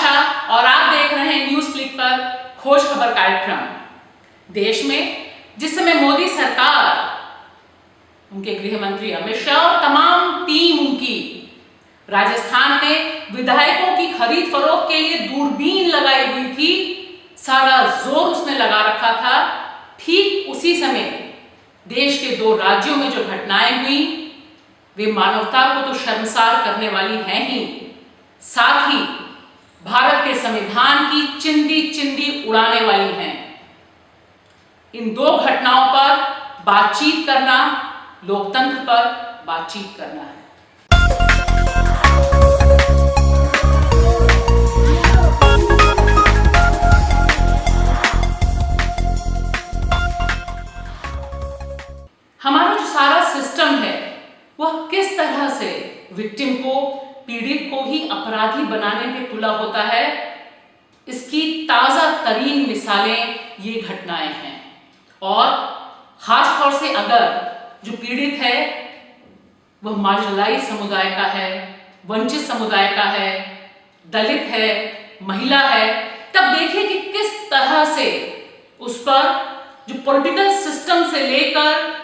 प्रतीक्षा और आप देख रहे हैं न्यूज क्लिक पर खोज खबर कार्यक्रम। देश में जिस समय मोदी सरकार, उनके गृह मंत्री अमित शाह और तमाम टीम उनकी राजस्थान में विधायकों की खरीद फरोख्त के लिए दूरबीन लगाई हुई थी, सारा जोर उसने लगा रखा था, ठीक उसी समय देश के दो राज्यों में जो घटनाएं हुई वे मानवता को तो शर्मसार करने वाली हैं ही, साथ ही भारत के संविधान की चिंदी चिंदी उड़ाने वाली हैं। इन दो घटनाओं पर बातचीत करना लोकतंत्र पर बातचीत करना है। हमारा जो सारा सिस्टम है वह किस तरह से विक्टिम को, पीड़ित को ही अपराधी बनाने पे तुला होता है, इसकी ताजा तरीन मिसालें ये घटनाएं हैं। और खास तौर से अगर जो पीड़ित है वह मार्जिनलाइज समुदाय का है, वंचित समुदाय का है, दलित है, महिला है, तब देखिए कि किस तरह से उस पर जो पॉलिटिकल सिस्टम से लेकर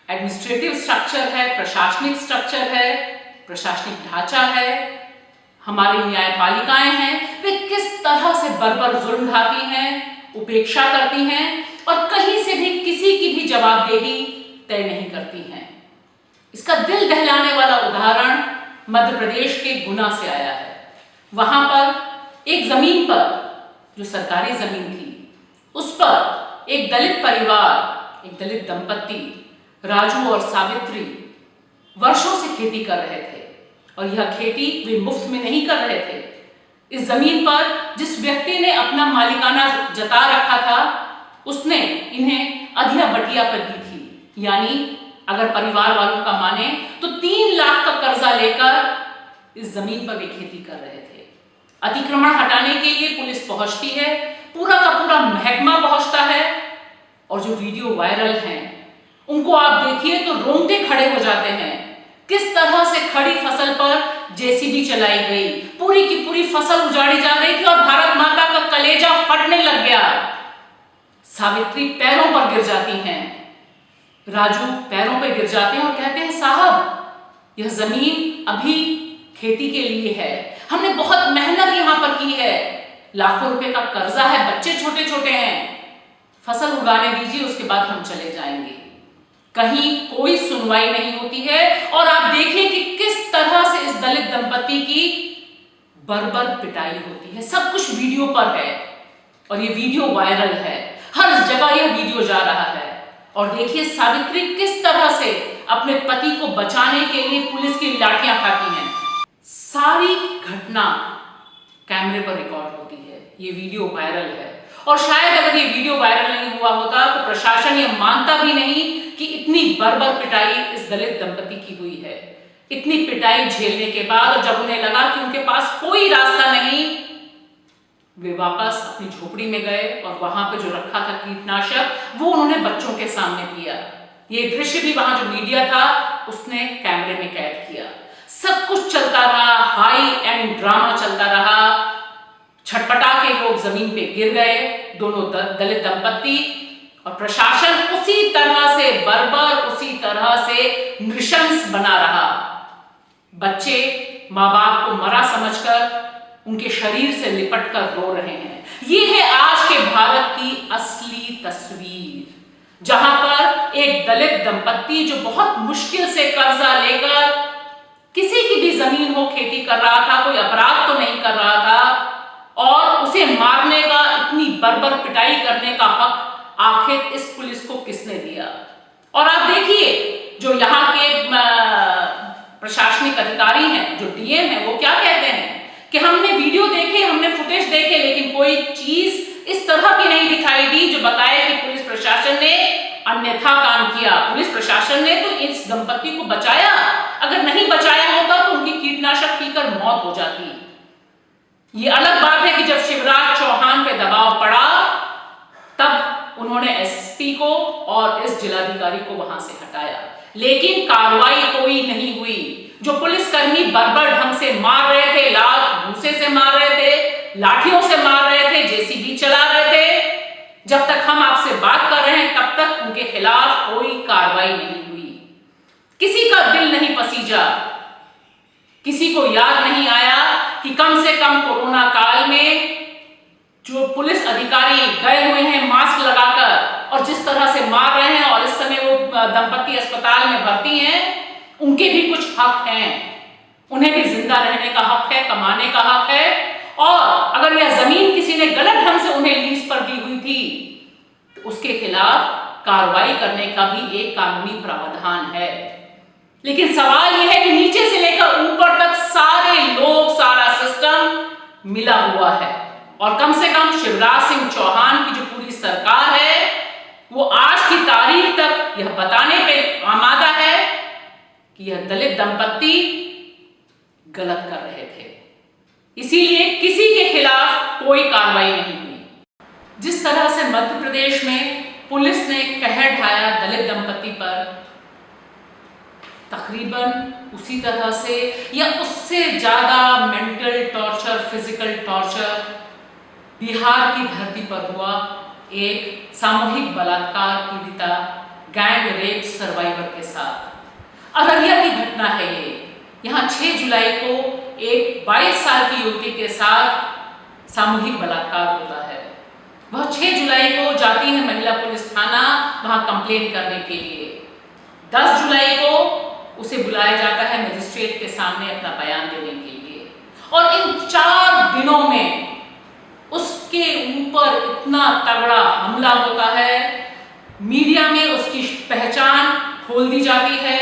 एडमिनिस्ट्रेटिव स्ट्रक्चर है, प्रशासनिक स्ट्रक्चर है, प्रशासनिक ढांचा है, हमारी न्यायपालिकाएं हैं, वे किस तरह से बर्बर जुल्म ढाती हैं, उपेक्षा करती हैं और कहीं से भी किसी की भी जवाबदेही तय नहीं करती हैं। इसका दिल दहलाने वाला उदाहरण मध्य प्रदेश के गुना से आया है। वहां पर एक जमीन पर, जो सरकारी जमीन थी, उस पर एक दलित परिवार, एक दलित दंपत्ति राजू और सावित्री वर्षों से खेती कर रहे थे और यह खेती वे मुफ्त में नहीं कर रहे थे। इस जमीन पर जिस व्यक्ति ने अपना मालिकाना जता रखा था उसने इन्हें अधिया बटिया पर दी थी, यानी अगर परिवार वालों का माने तो 3 लाख का कर्जा लेकर इस जमीन पर वे खेती कर रहे थे। अतिक्रमण हटाने के लिए पुलिस पहुंचती है, पूरा का पूरा महकमा पहुंचता है और जो वीडियो वायरल हैं उनको आप देखिए तो रोंगटे खड़े हो जाते हैं। किस तरह से खड़ी फसल पर जेसीबी चलाई गई, पूरी की पूरी फसल उजाड़ी जा रही थी और भारत माता का कलेजा फटने लग गया। सावित्री पैरों पर गिर जाती हैं, राजू पैरों पर गिर जाते हैं और कहते हैं, साहब यह जमीन अभी खेती के लिए है, हमने बहुत मेहनत यहां पर की है, लाखों रुपए का कर्जा है, बच्चे छोटे छोटे हैं, फसल उगाने दीजिए, उसके बाद हम चले जाएंगे। कहीं कोई सुनवाई नहीं होती है और आप देखिए कि किस तरह से इस दलित दंपत्ति की बर्बर पिटाई होती है। सब कुछ वीडियो पर है और ये वीडियो वायरल है, हर जगह यह वीडियो जा रहा है। और देखिए सावित्री किस तरह से अपने पति को बचाने के लिए पुलिस की लाठियां खाती हैं। सारी घटना कैमरे पर रिकॉर्ड होती है, ये वीडियो वायरल है और शायद अगर ये वीडियो वायरल नहीं हुआ होता तो प्रशासन ये मानता भी नहीं कि इतनी बर्बर पिटाई इस दलित दंपति की हुई है। इतनी पिटाई झेलने के बाद और जब उन्हें लगा कि उनके पास कोई रास्ता नहीं, वे वापस अपनी झोपड़ी में गए और वहां पे जो रखा था कीटनाशक वो उन्होंने बच्चों के सामने पिया। ये दृश्य भी वहां जो मीडिया था उसने कैमरे में कैद किया। सब कुछ चलता रहा, हाई एंड ड्रामा चलता रहा। छटपटा के लोग जमीन पे गिर गए, दोनों दलित दंपत्ति, और प्रशासन उसी तरह से बर्बर, उसी तरह से नृशंस बना रहा। बच्चे माँ बाप को मरा समझकर उनके शरीर से लिपट कर रो रहे हैं। ये है आज के भारत की असली तस्वीर, जहां पर एक दलित दंपत्ति जो बहुत मुश्किल से कर्जा लेकर किसी की भी जमीन हो खेती कर रहा था, कोई अपराध तो नहीं कर रहा था, और उसे मारने का, इतनी बर्बर पिटाई करने का हक आखिर इस पुलिस को किसने दिया। और आप देखिए जो यहाँ के प्रशासनिक अधिकारी हैं, जो डीएम हैं, वो क्या कहते हैं कि हमने वीडियो देखे, हमने फुटेज देखे, लेकिन कोई चीज इस तरह की नहीं दिखाई दी जो बताए कि पुलिस प्रशासन ने अन्यथा काम किया। पुलिस प्रशासन ने तो इस दंपत्ति को बचाया, अगर नहीं बचाया होता तो उनकी कीटनाशक पीकर मौत हो जाती। ये अलग बात है कि जब शिवराज चौहान पे दबाव पड़ा तब उन्होंने एसपी को और इस जिलाधिकारी को वहां से हटाया, लेकिन कार्रवाई कोई नहीं हुई। जो पुलिसकर्मी बर्बर ढंग से मार रहे थे, लात भूसे से मार रहे थे, लाठियों से मार रहे थे, जेसीबी चला रहे थे। जब तक हम आपसे बात कर रहे हैं तब तक उनके खिलाफ कोई कार्रवाई नहीं हुई। किसी का दिल नहीं पसीजा, किसी को याद नहीं आया कि कम से कम कोरोना काल में जो पुलिस अधिकारी गए हुए हैं मास्क लगाकर और जिस तरह से मार रहे हैं और इस समय वो दंपत्ति अस्पताल में भर्ती हैं, उनके भी कुछ हक हैं। उन्हें भी जिंदा रहने का हक है, कमाने का हक है। और अगर यह जमीन किसी ने गलत ढंग से उन्हें लीज पर दी हुई थी तो उसके खिलाफ कार्रवाई करने का भी एक कानूनी प्रावधान है। लेकिन सवाल यह है कि नीचे से लेकर ऊपर तक सारे लोग, सारा सिस्टम मिला हुआ है। और कम से कम शिवराज सिंह चौहान की जो पूरी सरकार है वो आज की तारीख तक यह बताने पे आमादा है कि यह दलित दंपत्ति गलत कर रहे थे, इसीलिए किसी के खिलाफ कोई कार्रवाई नहीं हुई। जिस तरह से मध्य प्रदेश में पुलिस ने कहर ढाया दलित दंपत्ति पर, तकरीबन उसी तरह से या उससे ज्यादा mental torture, physical torture Bihar की धरती पर हुआ एक सामूहिक बलात्कार पीड़िता, गैंग रेप सर्वाइवर के साथ। अररिया की घटना है ये। यहाँ 6 जुलाई को एक 22 साल की युवती के साथ सामूहिक बलात्कार होता है। वह 6 जुलाई को जाती है महिला पुलिस थाना वहां कंप्लेन करने के लिए। 10 जुलाई को उसे बुलाया जाता है मजिस्ट्रेट के सामने अपना बयान देने के लिए। और इन 4 दिनों में उसके ऊपर इतना तगड़ा हमला होता है, मीडिया में उसकी पहचान खोल दी जाती है,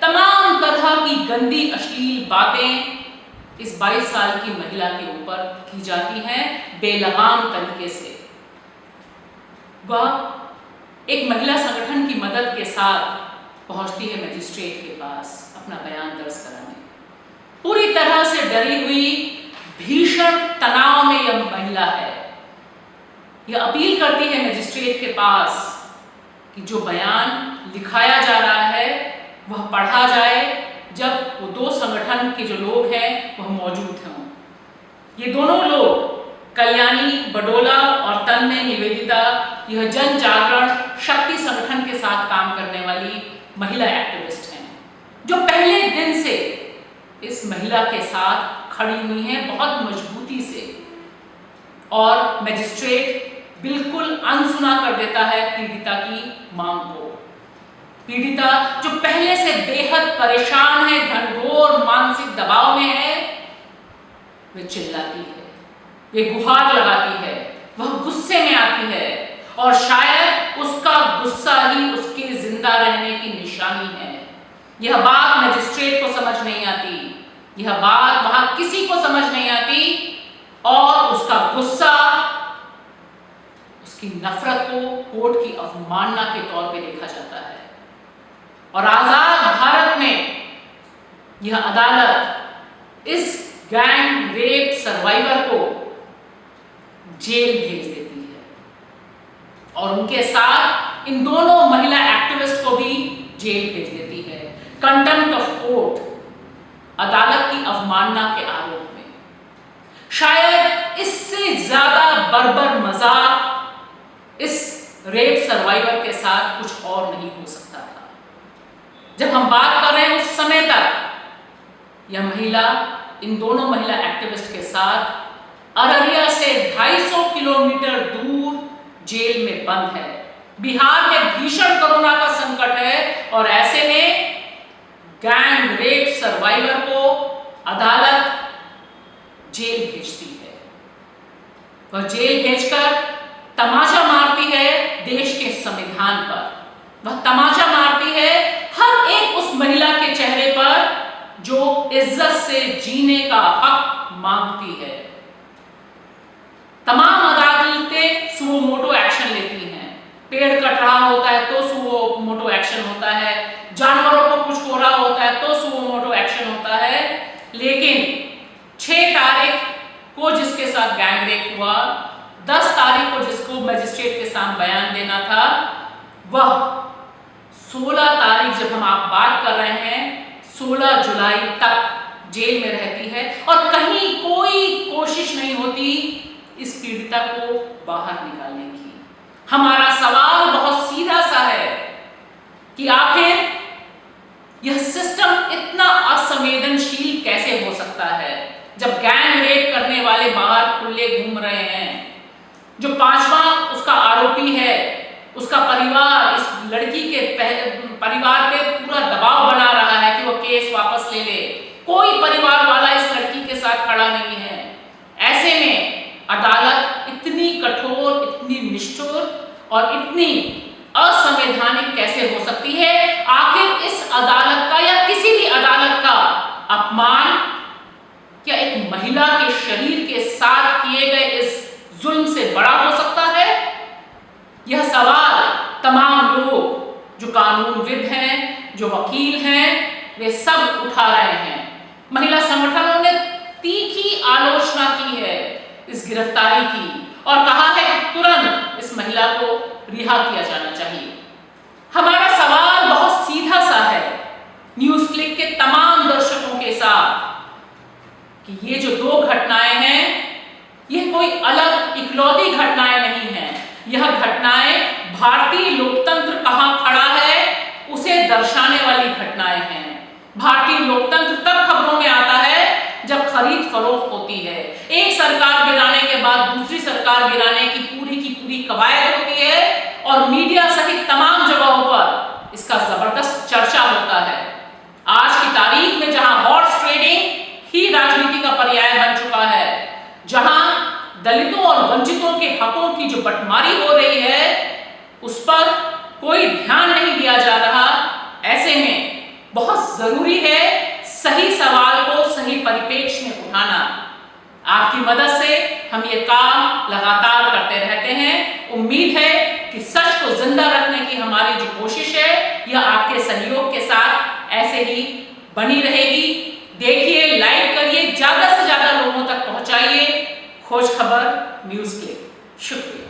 तमाम तरह की गंदी अश्लील बातें इस 22 साल की महिला के ऊपर की जाती हैं बेलगाम तरीके से। वह एक महिला संगठन की मदद के साथ पहुंचती है मजिस्ट्रेट के पास अपना बयान दर्ज कराने। पूरी तरह से डरी हुई, भीषण तनाव में यह महिला है। यह अपील करती है मजिस्ट्रेट के पास कि जो बयान लिखाया जा रहा है वह पढ़ा जाए जब वो 2 संगठन के जो लोग हैं वह मौजूद हों। ये दोनों लोग कल्याणी बडोला और तन्मय निवेदिता, यह जन जागरण शक्ति संगठन के साथ काम करने वाली महिला एक्टिविस्ट हैं, जो पहले दिन से इस महिला के साथ खड़ी हुई हैं बहुत मजबूती से। और मजिस्ट्रेट बिल्कुल अनसुना कर देता है पीड़िता की मांग को। पीड़िता जो पहले से बेहद परेशान है, घनघोर मानसिक दबाव में है, वह चिल्लाती है, वह गुहार लगाती है, वह गुस्से में आती है और शायद उसका गुस्सा ही उसके जिंदा रहने की निशानी है। यह बात मजिस्ट्रेट को समझ नहीं आती, यह बात वहां किसी को समझ नहीं आती और उसका गुस्सा, उसकी नफरत को कोर्ट की अवमानना के तौर पे देखा जाता है। और आजाद भारत में यह अदालत इस गैंग रेप सर्वाइवर को जेल भेज देती है और उनके साथ इन दोनों महिला एक्टिविस्ट को भी जेल भेज देती है कंटेम्प्ट ऑफ कोर्ट, अदालत की अवमानना के आरोप में। शायद इससे ज्यादा बर्बर मजाक इस रेप सर्वाइवर के साथ कुछ और नहीं हो सकता था। जब हम बात कर रहे हैं उस समय तक यह महिला इन दोनों महिला एक्टिविस्ट के साथ अररिया से 250 किलोमीटर दूर जेल में बंद है। बिहार में भीषण कोरोना का संकट है और ऐसे में गैंग रेप सर्वाइवर को अदालत जेल भेजती है। वह जेल भेजकर तमाचा मारती है देश के संविधान पर, वह तमाचा मारती है हर एक उस महिला के चेहरे पर जो इज्जत से जीने का हक मांगती है। तमाम अदालतें सुओ मोटो एक्शन लेती हैं। पेड़ कट रहा होता है तो सुओ मोटो एक्शन होता है, जानवरों को कुछ हो रहा होता है तो सुओ मोटो एक्शन होता है। लेकिन 6 तारीख को जिसके साथ गैंग रेप हुआ, 10 तारीख को जिसको मजिस्ट्रेट के सामने बयान देना था, वह 16 तारीख जब हम आप बात कर रहे हैं 16 जुलाई तक जेल में रहती है और कहीं कोई कोशिश नहीं होती पीड़िता को बाहर निकालने की। हमारा सवाल बहुत सीधा सा है कि आखिर यह सिस्टम इतना असंवेदनशील कैसे हो सकता है, जब गैंग रेप करने वाले बाहर खुले घूम रहे हैं। जो पांचवा उसका आरोपी है, उसका परिवार इस लड़की के परिवार पे पूरा दबाव बना रहा है कि वो केस वापस ले ले। कोई परिवार वाला इस लड़की के साथ खड़ा नहीं है। ऐसे में अदालत इतनी कठोर, इतनी निष्ठुर और इतनी असंवैधानिक कैसे हो सकती है? आखिर इस अदालत का या किसी भी अदालत का अपमान क्या एक महिला के शरीर के साथ किए गए इस जुल्म से बड़ा हो सकता है? यह सवाल तमाम लोग जो कानूनविद हैं, जो वकील हैं, वे सब उठा रहे हैं। महिला संगठनों ने तीखी आलोचना की है इस गिरफ्तारी की और कहा है कि तुरंत इस महिला को रिहा किया जाना चाहिए। हमारा सवाल बहुत सीधा सा है न्यूज़ क्लिक के तमाम दर्शकों के साथ कि ये जो दो घटनाएं हैं, ये कोई अलग इकलौती घटनाएं नहीं हैं। यह घटनाएं भारतीय लोकतंत्र कहां खड़ा है उसे दर्शाने वाली घटनाएं हैं। भारतीय लोकतंत्र तब खबरों में आता है जब खरीद फरोख्त होती है। एक सरकार गिराने के बाद दूसरी सरकार गिराने की पूरी कवायद होती है और मीडिया सहित तमाम जगहों पर इसका जबरदस्त चर्चा होता है। आज की तारीख में जहां हॉर्स ट्रेडिंग ही राजनीति का पर्याय बन चुका है, जहां दलितों और वंचितों के हकों की जो बंटवारी हो रही है उस पर कोई ध्यान नहीं दिया जा रहा, ऐसे में बहुत जरूरी है सही सवाल को सही परिप्रेक्ष्य में उठाना। आपकी मदद से हम ये काम लगातार करते रहते हैं। उम्मीद है कि सच को जिंदा रखने की हमारी जो कोशिश है यह आपके सहयोग के साथ ऐसे ही बनी रहेगी। देखिए, लाइक करिए, ज्यादा से ज्यादा लोगों तक पहुंचाइए खोज खबर न्यूज़ क्लिक। शुक्रिया।